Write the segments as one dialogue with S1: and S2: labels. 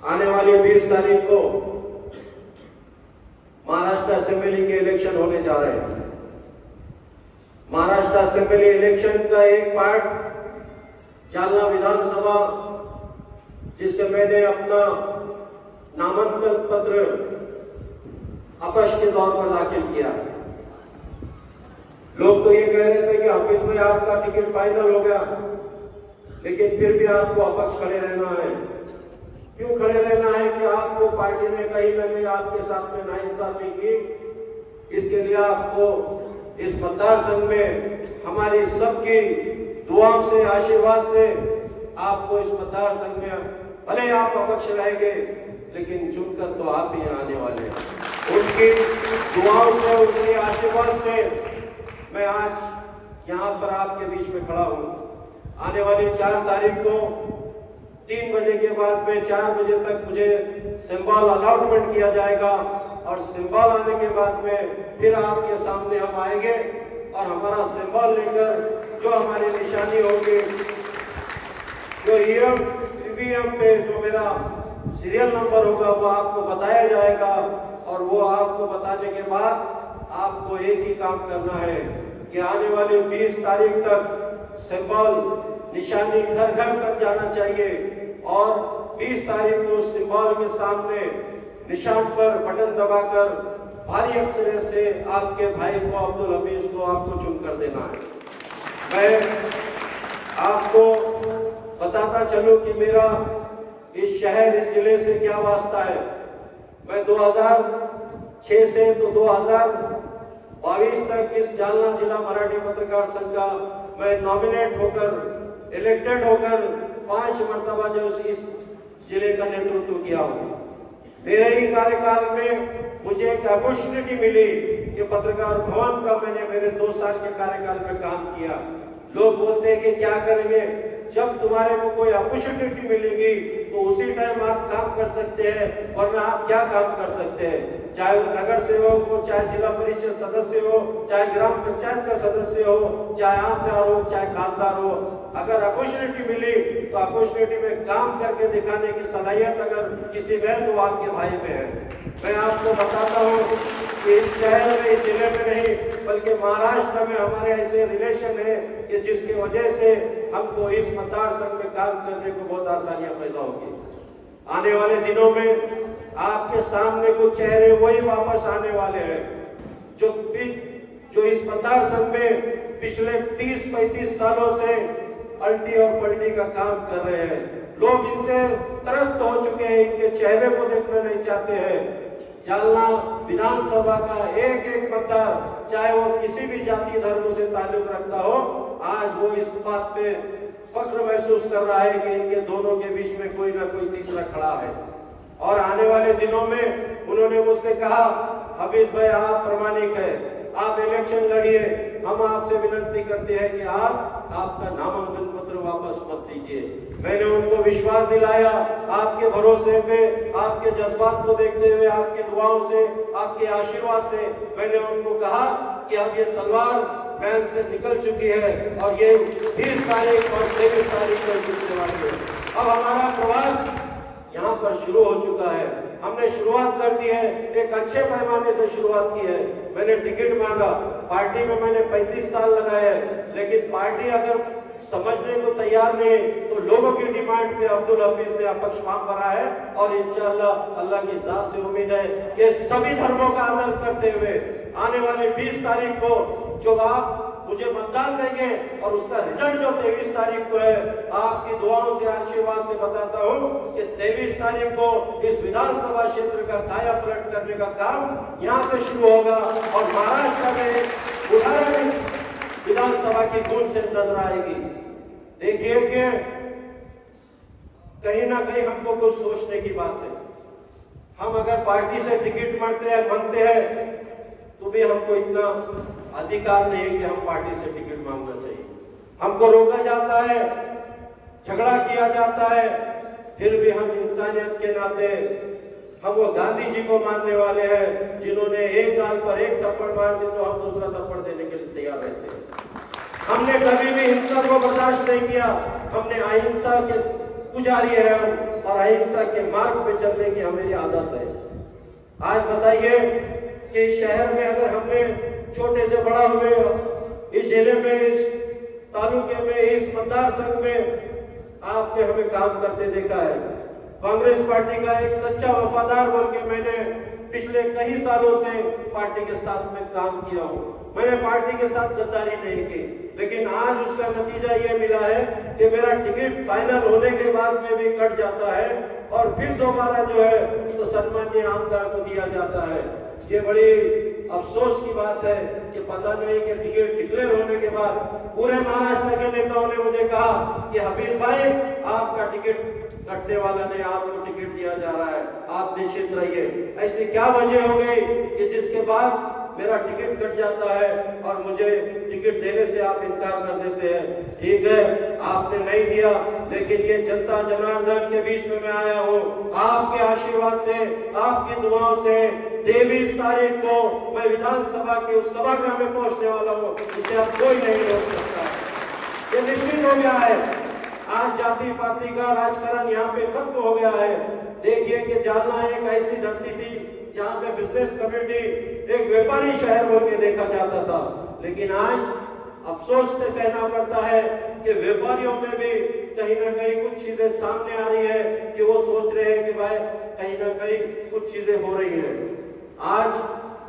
S1: आने वाली 20 तारीख को महाराष्ट्र असेंबली के इलेक्शन होने जा रहे हैं। महाराष्ट्र असेंबली इलेक्शन का एक पार्ट जालना विधानसभा, जिससे मैंने अपना नामांकन पत्र अपक्ष के तौर पर दाखिल किया है। लोग तो ये कह रहे थे कि हाफिज भाई आपका टिकट फाइनल हो गया, लेकिन फिर भी आपको अपक्ष खड़े रहना है। क्यों खड़े रहना है कि आपको पार्टी ने कहीं ना कहीं आपके साथ में नाइंसाफी की। इसके लिए आपको इस मतदार संघ में हमारी सबकी दुआओं से, आशीर्वाद से आपको इस मतदार संघ में, भले आप अपक्ष रहेंगे लेकिन चुनकर तो आप ही आने वाले हैं। उनकी दुआओं से, उनके आशीर्वाद से मैं आज यहाँ पर आपके बीच में खड़ा हूँ। आने वाली 4 तारीख को 3 बजे के बाद में 4 बजे तक मुझे सिंबल अलॉटमेंट किया जाएगा और सिंबल आने के बाद में फिर आपके सामने हम आएंगे और हमारा सिंबल लेकर जो हमारी निशानी होगी, जो ईवीएम पे जो मेरा सीरियल नंबर होगा वो आपको बताया जाएगा और वो आपको बताने के बाद आपको एक ही काम करना है कि आने वाली 20 तारीख तक सिंबल निशानी घर घर तक जाना चाहिए और 20 तारीख को सिंबल के सामने निशान पर बटन दबाकर भारी अक्षर से आपके भाई को, अब्दुल हफीज को आपको चुन कर देना है। मैं आपको बताता चलूं कि मेरा इस शहर, इस जिले से क्या वास्ता है। मैं 2006 से तो 2022 तक इस जालना जिला मराठी पत्रकार संघ का मैं नॉमिनेट होकर, इलेक्टेड होकर 5 मर्तबा जो इस जिले का नेतृत्व किया हूँ। मेरे ही कार्यकाल में मुझे एक अपॉर्चुनिटी मिली कि पत्रकार भवन का मैंने मेरे 2 साल के कार्यकाल में काम किया। लोग बोलते हैं कि क्या करेंगे, जब तुम्हारे को कोई अपॉर्चुनिटी मिलेगी तो उसी टाइम आप काम कर सकते हैं, वरना आप क्या काम कर सकते हैं। चाहे वो नगर सेवक हो, चाहे जिला परिषद सदस्य हो, चाहे ग्राम पंचायत का सदस्य हो, चाहे आमदार हो, चाहे खासदार हो, अगर अपॉर्चुनिटी मिली तो अपॉर्चुनिटी में काम करके दिखाने की सलाहियत अगर किसी में तो आपके भाई में है। मैं आपको बताता हूँ कि इस शहर में, इस जिले में नहीं बल्कि महाराष्ट्र में हमारे ऐसे रिलेशन है कि जिसकी वजह से हमको इस मतदार संघ में काम करने को बहुत आसानियां पैदा होगी। आने वाले दिनों में आपके सामने कुछ चेहरे वही वापस आने वाले हैं जो इस मतदार संघ में पिछले 30-35 सालों से अल्टी और पलटी का काम कर रहे हैं। लोग इनसे त्रस्त हो चुके हैं, इनके चेहरे को देखना नहीं चाहते हैं। जालना विधानसभा का एक एक मतदार, चाहे वो किसी भी जाति धर्म से ताल्लुक रखता हो, आज वो इस बात पे फख्र महसूस कर रहा है कि इनके दोनों के बीच में कोई ना कोई तीसरा खड़ा है। और आने वाले दिनों में उन्होंने मुझसे कहा, हफीज भाई आप प्रमाणिक है, आप इलेक्शन लड़िए, हम आपसे विनती करते हैं कि आप आपका नामांकन पत्र वापस मत लीजिए। मैंने उनको विश्वास दिलाया, आपके भरोसे पे, आपके जज्बात को देखते हुए, आपकी दुआओं से, आपके आशीर्वाद से मैंने उनको कहा कि अब ये तलवार बैन से निकल चुकी है और ये 20 तारीख और 23 तारीख को जीतने वाली है। अब हमारा प्रवास यहाँ पर शुरू हो चुका है। हमने शुरुआत कर दी है, एक अच्छे पैमाने से शुरुआत की है। मैंने टिकट मांगा, पार्टी में मैंने 35 साल लगाए, लेकिन पार्टी अगर समझने को तैयार नहीं तो लोगों की डिमांड पे अब्दुल हफीज ने अपक्ष फॉर्म भरा है और इंशाअल्लाह अल्लाह की जात से उम्मीद है कि सभी धर्मों का आदर करते हुए आने वाली 20 तारीख को जो आप मुझे मतदान देंगे और उसका रिजल्ट जो 23 तारीख को है, आपकी दुआओं से, आशीर्वाद से बताता हूं कि 23 तारीख को इस विधानसभा क्षेत्र का काया पलट करने का काम यहां से शुरू होगा और महाराष्ट्र में उदाहरण इस विधानसभा की गूंज से नजर आएगी। देखिए कि कहीं ना कहीं हमको कुछ सोचने की बात है। हम अगर पार्टी से टिकट मांगते हैं तो भी हमको इतना अधिकार नहीं है कि हम पार्टी से टिकट मांगना चाहिए। हमको रोका जाता है, झगड़ा किया जाता है, फिर भी हम इंसानियत के नाते हम वो गांधी जी को मानने वाले हैं जिन्होंने एक गाल पर एक थप्पड़ मार दी तो हम दूसरा थप्पड़ देने के लिए तैयार रहते हैं। हमने कभी भी हिंसा को बर्दाश्त नहीं किया। हमने अहिंसा के पुजारी है और अहिंसा के मार्ग पे चलने की हमारी आदत है। आज बताइए कि शहर में अगर हमने छोटे से बड़ा हुए इस जिले में, इस तालुके में, इस मतदार संघ में आपने हमें काम करते देखा है। कांग्रेस पार्टी का एक सच्चा वफादार बोल के मैंने पिछले कई सालों से पार्टी के साथ में काम किया हूं। मैंने पार्टी के साथ गद्दारी नहीं की, लेकिन आज उसका नतीजा ये मिला है कि मेरा टिकट फाइनल होने के बाद में भी कट जाता है और फिर दोबारा जो है तो सन्मान्य आमदार को दिया जाता है। ये बड़ी अफसोस की बात है कि पता नहीं कि टिकट डिक्लेयर होने के बाद पूरे महाराष्ट्र के नेताओं ने मुझे कहा कि हफीज भाई आपका टिकट कटने वाला नहीं, आपको टिकट दिया जा रहा है, आप निश्चित रहिए। ऐसी क्या वजह हो गई कि जिसके बाद मेरा टिकट कट जाता है और मुझे टिकट देने से आप इनकार कर देते हैं। ठीक है, आपने नहीं दिया, लेकिन ये जनता जनार्दन के बीच में मैं आया हूँ। आपके आशीर्वाद से, आपकी दुआओं से 23 तारीख को मैं विधानसभा के उस सभागृह में पहुंचने वाला हूँ, इसे अब कोई नहीं रोक सकता। ये निश्चित हो गया है। आज जाति पाति का राजकारण यहाँ पे खत्म हो गया है। देखिए कि जालना एक ऐसी धरती थी जहाँ पे बिजनेस कम्युनिटी एक व्यापारी शहर बोल के देखा जाता था, लेकिन आज अफसोस से कहना पड़ता है कि व्यापारियों में भी कहीं ना कहीं कुछ चीजें सामने आ रही है कि वो सोच रहे हैं कि भाई कहीं ना कहीं कुछ चीजें हो रही है। आज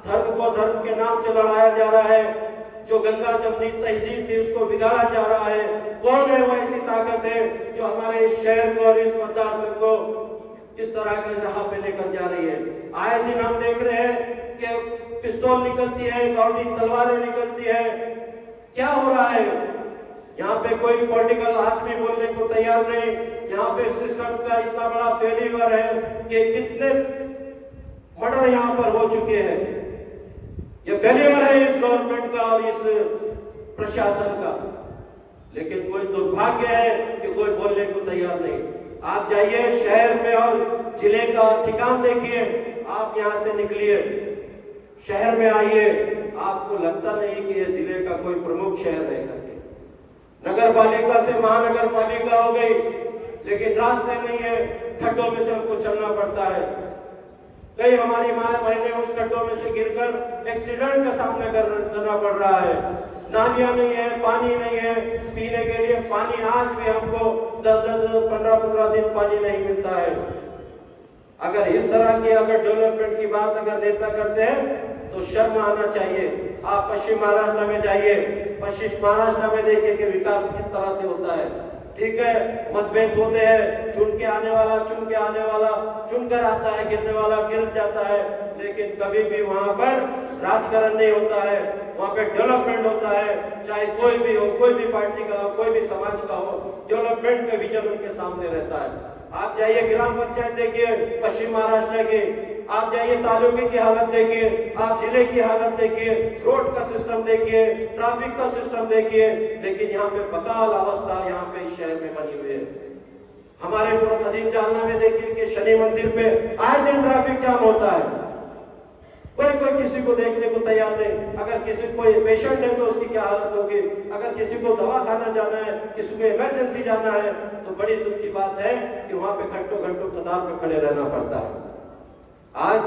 S1: धर्म को धर्म के नाम से लड़ाया जा रहा है, जो गंगा जमनी तहजीब थी उसको बिगाड़ा जा रहा है। कौन है वो ऐसी ताकत है जो हमारे इस शहर को और इस मतदार संघ को इस तरह के राह पे लेकर जा रही है? आए दिन हम देख रहे हैं कि पिस्तौल निकलती है, लौटी तलवारें निकलती है। क्या हो रहा है? यहाँ पे कोई पॉलिटिकल आदमी बोलने को तैयार नहीं। यहाँ पे सिस्टम का इतना बड़ा फेल्यूर है कि कितने मर्डर यहाँ पर हो चुके हैं। ये फेल्यूर है इस गवर्नमेंट का और इस प्रशासन का, लेकिन कोई दुर्भाग्य है कि कोई बोलने को तैयार नहीं। आप जाइए शहर में और जिले का ठिकान देखिए, आप यहाँ से निकलिए, शहर में आइए, आपको लगता नहीं कि ये जिले का कोई प्रमुख शहर है करके। नगर पालिका से महानगर पालिका हो गई, लेकिन रास्ते नहीं है, खड्डों में से हमको चलना पड़ता है। कई हमारी माँ बहनें उस खड्डों में से गिरकर एक्सीडेंट का सामना करना पड़ रहा है। नालियां नहीं है, पानी नहीं है, पीने के लिए पानी आज भी हमको 10-10, 15-15 दिन पानी नहीं मिलता है। अगर इस तरह की अगर डेवलपमेंट की बात अगर नेता करते हैं तो शर्म आना चाहिए। आप पश्चिम महाराष्ट्र में जाइए, पश्चिम महाराष्ट्र में देखिए कि विकास किस तरह से होता है। ठीक है, मतभेद होते हैं, चुन के आने वाला चुनकर आता है, गिरने वाला गिर जाता है, लेकिन कभी भी वहां पर राजकारण नहीं होता है, वहां पे डेवलपमेंट होता है। चाहे कोई भी हो, कोई भी पार्टी का हो, कोई भी समाज का हो, डेवलपमेंट का विजन उनके सामने रहता है। आप जाइए ग्राम पंचायत देखिए पश्चिम महाराष्ट्र के, आप जाइए तालुके की हालत देखिए, आप जिले की हालत देखिए, रोड का सिस्टम देखिए, ट्रैफिक का सिस्टम देखिए, लेकिन यहाँ पे बकाल अवस्था यहाँ पे इस शहर में बनी हुई है। हमारे पूरा कदीम जालना में देखिए कि शनि मंदिर पे आए दिन ट्रैफिक जाम होता है, कोई किसी को देखने को तैयार नहीं। अगर किसी कोई पेशेंट है तो उसकी क्या हालत होगी, अगर किसी को दवा खाना जाना है, किसी को इमरजेंसी जाना है, तो बड़ी दुख की बात है कि वहां पे घंटों घंटों कतार में खड़े रहना पड़ता है। आज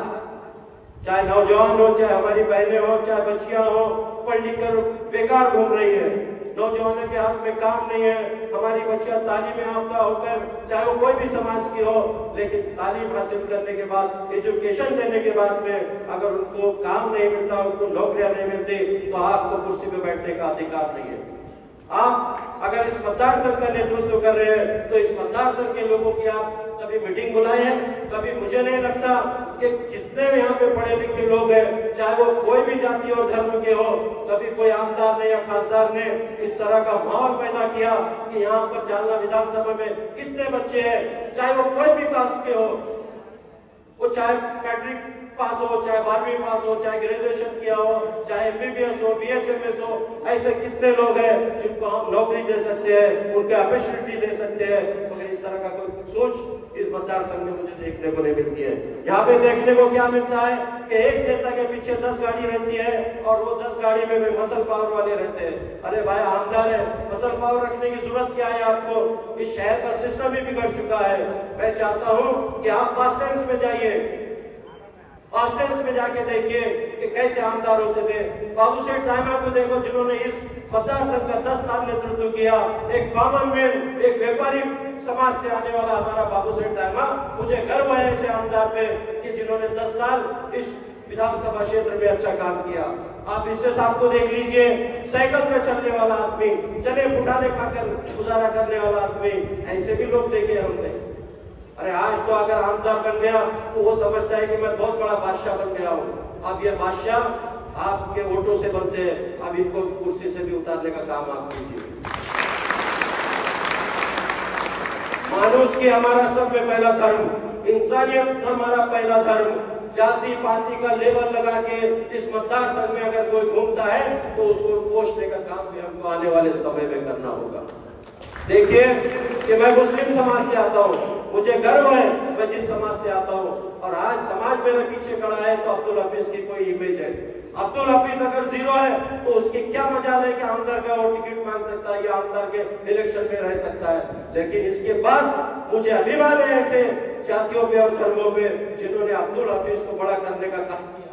S1: चाहे नौजवान हो, चाहे हमारी बहनें हो, चाहे बच्चियां हो, पढ़ लिख कर बेकार घूम रही है। नौजवानों के हाथ में काम नहीं है। हमारी बच्चियां तालीम याफ्ता होकर, चाहे वो कोई भी समाज की हो, लेकिन तालीम हासिल करने के बाद, एजुकेशन लेने के बाद में अगर उनको काम नहीं मिलता, उनको नौकरियां नहीं मिलती, तो आपको कुर्सी पे बैठने का अधिकार नहीं है। आप अगर इस मतदार संघ का नेतृत्व कर रहे हैं तो इस मतदार संघ के लोगों की आप कभी मीटिंग बुलाए हैं? कभी मुझे नहीं लगता कि कितने यहाँ पे पढ़े लिखे लोग हैं, चाहे वो कोई भी जाति और धर्म के हो, कभी कोई आमदार ने या खासदार ने इस तरह का माहौल पैदा किया कि यहाँ पर जालना विधानसभा में कितने बच्चे हैं, चाहे वो कोई भी कास्ट के हो, वो चाहे मैट्रिक पास हो, चाहे 12वीं पास हो, चाहे ग्रेजुएशन किया हो, चाहे MBBS हो, BHMS हो, ऐसे कितने लोग हैं जिनको हम नौकरी दे सकते हैं, उनके अपॉर्चुनिटी दे सकते हैं। मगर इस तरह का कोई सोच इस मतदार संघ में मुझे देखने को नहीं मिलती है। यहाँ पे देखने को क्या मिलता है कि एक नेता के पीछे 10 गाड़ी रहती है और वो 10 गाड़ी में भी मसल पावर वाले रहते हैं। अरे भाई आमदार है, मसल पावर रखने की जरूरत क्या है आपको? इस शहर का सिस्टम ही बिगड़ चुका है। मैं चाहता हूँ कि आप पास्ट टेंस में जाइए, पास्ट टेंस में जाके देखिए कि कैसे आमदार होते थे। बाबू सेठ दाइमा को देखो, जिन्होंने इस मतदार संघ का 10 साल नेतृत्व किया। एक कॉमन मैन, एक व्यापारी समाज से आने वाला हमारा बाबू सेठ दाइमा, मुझे गर्व है ऐसे आमदार पे कि जिन्होंने 10 साल इस विधानसभा क्षेत्र में अच्छा काम किया। आप इससे साहब को देख लीजिए, साइकिल पे चलने वाला आदमी, चने फुटाने खाकर गुजारा करने वाला आदमी, ऐसे भी लोग देखे हमने। अरे आज तो अगर आमदार बन गया तो वो समझता है कि मैं बहुत बड़ा बादशाह बन गया हूँ। अब ये बादशाह आपके वोटों से बनते हैं, अब इनको कुर्सी से भी उतारने का काम आप कीजिए। मानुष की हमारा सब में पहला धर्म, इंसानियत हमारा पहला धर्म। जाति पाति का लेबल लगा के इस मतदार संघ में अगर कोई घूमता है तो उसको पोषने का काम भी हमको आने वाले समय में करना होगा। देखिए कि मैं मुस्लिम समाज से आता हूँ, मुझे गर्व है मैं जिस समाज से आता हूँ, और आज समाज मेरे पीछे खड़ा है तो अब्दुल हफीज की कोई इमेज है। अब्दुल हफीज अगर जीरो है तो उसकी क्या मजाल है कि आमदार का वो टिकट मांग सकता है या आमदार के इलेक्शन में रह सकता है। लेकिन इसके बाद मुझे अभिमान है ऐसे जातियों पे और धर्मों पे जिन्होंने अब्दुल हफीज को बड़ा करने का काम किया।